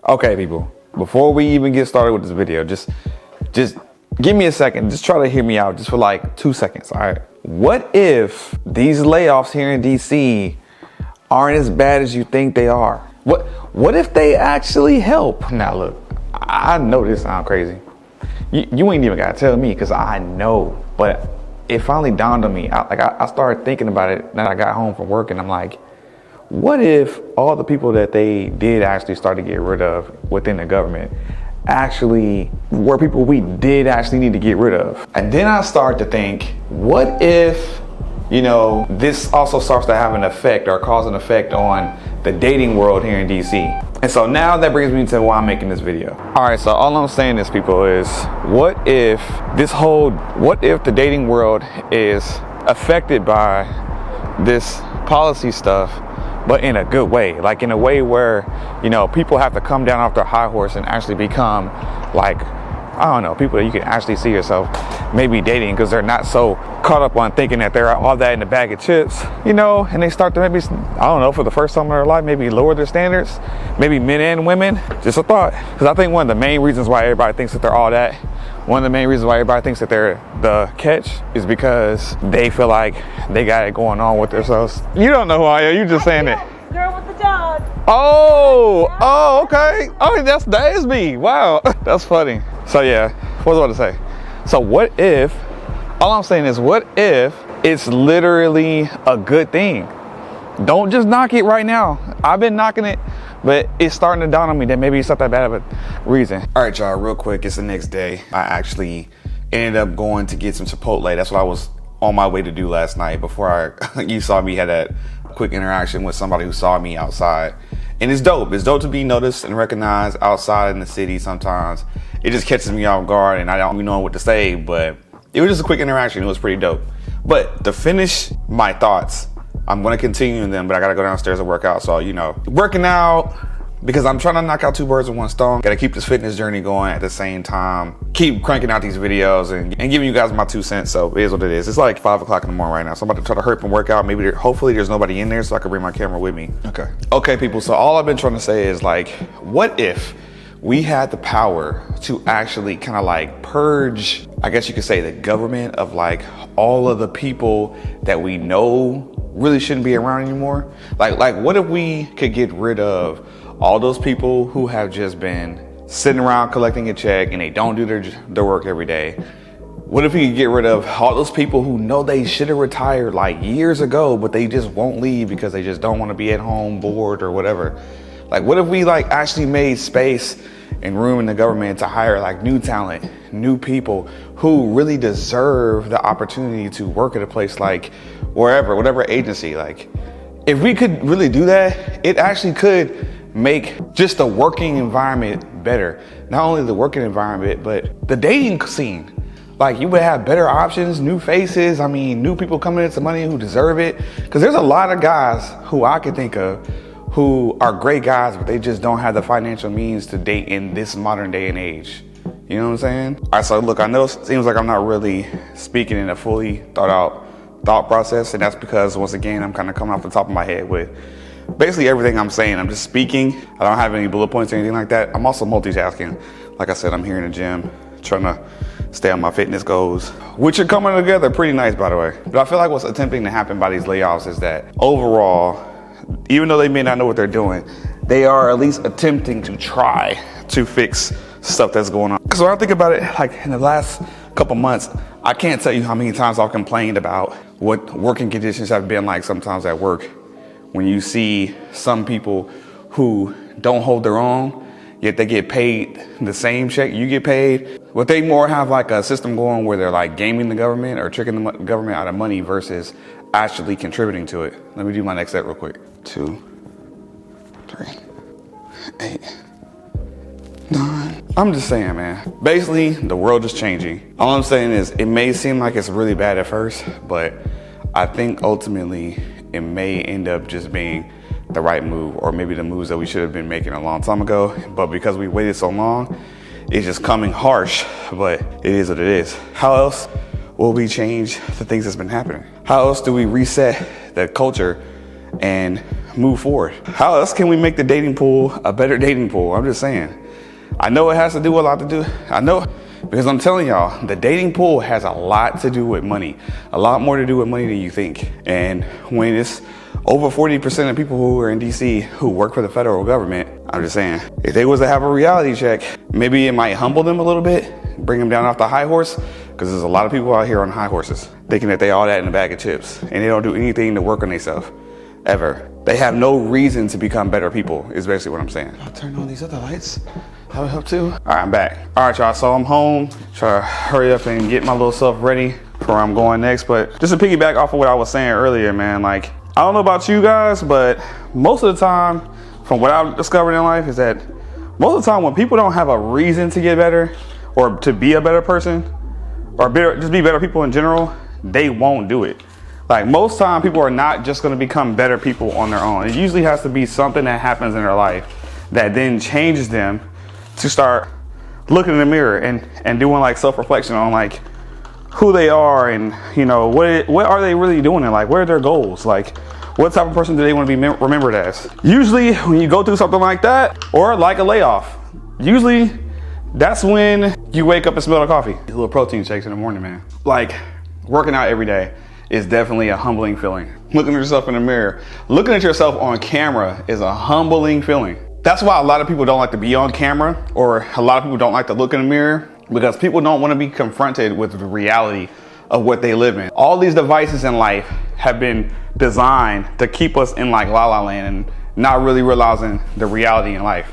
Okay, people, before we even get started with this video, just give me a second. Just try to hear me out just for like 2 seconds, all right? What if these layoffs here in DC aren't as bad as you think they are? What if they actually help? Now look, I know this sounds crazy. You ain't even gotta tell me because I know, but it finally dawned on me. I started thinking about it when I got home from work, and I'm like, what if all the people that they did actually start to get rid of within the government actually were people we did actually need to get rid of? And then I start to think, what if, this also starts to have an effect or cause an effect on the dating world here in DC? And so now that brings me to why I'm making this video. All right, so all I'm saying is, people, is what if the dating world is affected by this policy stuff, but in a good way, like in a way where, people have to come down off their high horse and actually become like, I don't know, people that you can actually see yourself maybe dating because they're not so caught up on thinking that they're all that in the bag of chips, and they start to maybe, I don't know, for the first time in their life, maybe lower their standards, maybe men and women. Just a thought. Because I think one of the main reasons why everybody thinks that they're all that, one of the main reasons why everybody thinks that they're the catch is because they feel like they got it going on with themselves. You don't know who I am, you just saying it. Girl with the dog. Oh, okay. Oh, that is me. Wow, that's funny. So yeah, what was I about to say? So what if, all I'm saying is, what if it's literally a good thing? Don't just knock it right now. I've been knocking it, but it's starting to dawn on me that maybe it's not that bad of a reason. All right, y'all, real quick, it's the next day. I actually ended up going to get some Chipotle. That's what I was on my way to do last night before you saw me had that quick interaction with somebody who saw me outside. And it's dope. It's dope to be noticed and recognized outside in the city sometimes. It just catches me off guard and I don't even know what to say, but it was just a quick interaction. It was pretty dope. But to finish my thoughts, I'm going to continue them, but I got to go downstairs and work out. So, working out because I'm trying to knock out 2 birds with 1 stone. Got to keep this fitness journey going at the same time. Keep cranking out these videos and giving you guys my 2 cents. So it is what it is. It's like 5 o'clock in the morning right now. So I'm about to try to hurry up and work out. Maybe hopefully there's nobody in there so I can bring my camera with me. Okay, people. So all I've been trying to say is, like, what if we had the power to actually kind of like purge, I guess you could say, the government of like all of the people that we know really shouldn't be around anymore? Like what if we could get rid of all those people who have just been sitting around collecting a check and they don't do their work every day? What if we could get rid of all those people who know they should have retired like years ago, but they just won't leave because they just don't want to be at home bored or whatever? Like, what if we like actually made space and room in the government to hire like new talent, new people who really deserve the opportunity to work at a place like whatever agency? Like, if we could really do that, it actually could make just the working environment better. Not only the working environment, but the dating scene. Like, you would have better options, new faces. I mean, new people coming into money who deserve it. Because there's a lot of guys who I can think of who are great guys, but they just don't have the financial means to date in this modern day and age. You know what I'm saying? All right, so look, I know it seems like I'm not really speaking in a fully thought out thought process, and that's because, once again, I'm kind of coming off the top of my head with basically everything I'm saying. I'm just speaking. I don't have any bullet points or anything like that. I'm also multitasking. Like I said, I'm here in the gym trying to stay on my fitness goals, which are coming together pretty nice, by the way. But I feel like what's attempting to happen by these layoffs is that overall, even though they may not know what they're doing, they are at least attempting to try to fix stuff that's going on. Because when I think about it, like in the last couple months, I can't tell you how many times I've complained about what working conditions have been like sometimes at work. When you see some people who don't hold their own, yet they get paid the same check you get paid. But they more have like a system going where they're like gaming the government or tricking the government out of money versus actually contributing to it. Let me do my next set real quick. 2, 3, 8, 9. I'm just saying, man. Basically, the world is changing. All I'm saying is, it may seem like it's really bad at first, but I think ultimately it may end up just being the right move, or maybe the moves that we should have been making a long time ago. But because we waited so long, it's just coming harsh, but it is what it is. How else will we change the things that's been happening? How else do we reset the culture and move forward. How else can we make the dating pool a better dating pool? I'm just saying. I know it has to do a lot to do. I know, because I'm telling y'all, the dating pool has a lot to do with money. A lot more to do with money than you think. And when it's over 40% of people who are in DC who work for the federal government, I'm just saying, if they was to have a reality check, maybe it might humble them a little bit, bring them down off the high horse, because there's a lot of people out here on high horses thinking that they all that in a bag of chips, and they don't do anything to work on themselves, ever. They have no reason to become better people, is basically what I'm saying. I'll turn on these other lights. That would help too. All right, I'm back. All right, y'all, so I'm home. Try to hurry up and get my little self ready for where I'm going next. But just to piggyback off of what I was saying earlier, man, like, I don't know about you guys, but most of the time, from what I've discovered in life, is that most of the time when people don't have a reason to get better or to be a better person or just be better people in general, they won't do it. Like, most time people are not just going to become better people on their own. It usually has to be something that happens in their life that then changes them to start looking in the mirror and doing like self-reflection on like who they are and, you know, what are they really doing in life? What are their goals? Like, what type of person do they want to be remembered as? Usually when you go through something like that, or like a layoff, usually that's when you wake up and smell the coffee. A little protein shakes in the morning, man. Like, working out every day is definitely a humbling feeling. Looking at yourself in the mirror, looking at yourself on camera is a humbling feeling. That's why a lot of people don't like to be on camera, or a lot of people don't like to look in the mirror, because people don't want to be confronted with the reality of what they live in. All these devices in life have been designed to keep us in like la la land and not really realizing the reality in life.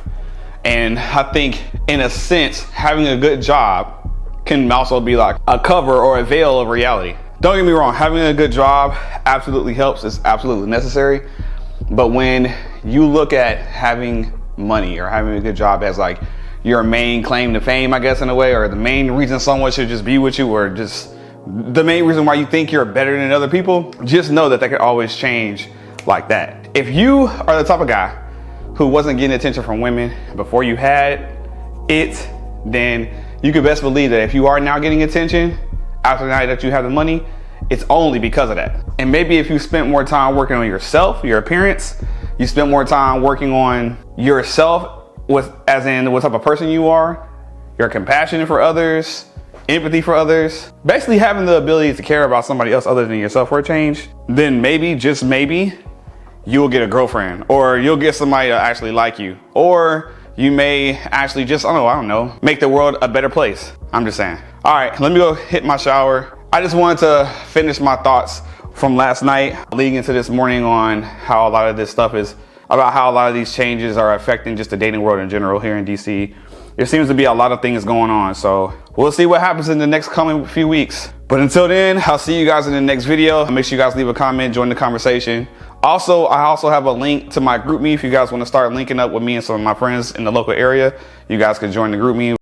And I think in a sense, having a good job can also be like a cover or a veil of reality. Don't get me wrong, having a good job absolutely helps, it's absolutely necessary. But when you look at having money or having a good job as like your main claim to fame, I guess, in a way, or the main reason someone should just be with you, or just the main reason why you think you're better than other people, just know that could always change like that. If you are the type of guy who wasn't getting attention from women before you had it, then you can best believe that if you are now getting attention after the night that you have the money, it's only because of that. And maybe if you spent more time working on yourself, your appearance, you spent more time working on yourself, as in what type of person you are, your compassion for others, empathy for others, basically having the ability to care about somebody else other than yourself for a change, then maybe, just maybe, you'll get a girlfriend, or you'll get somebody to actually like you, or you may actually just, I don't know, make the world a better place. I'm just saying. All right, let me go hit my shower. I just wanted to finish my thoughts from last night leading into this morning on how a lot of this stuff is, about how a lot of these changes are affecting just the dating world in general here in DC. There seems to be a lot of things going on, so we'll see what happens in the next coming few weeks. But until then, I'll see you guys in the next video. Make sure you guys leave a comment, join the conversation. Also, I also have a link to my GroupMe if you guys want to start linking up with me and some of my friends in the local area. You guys can join the GroupMe.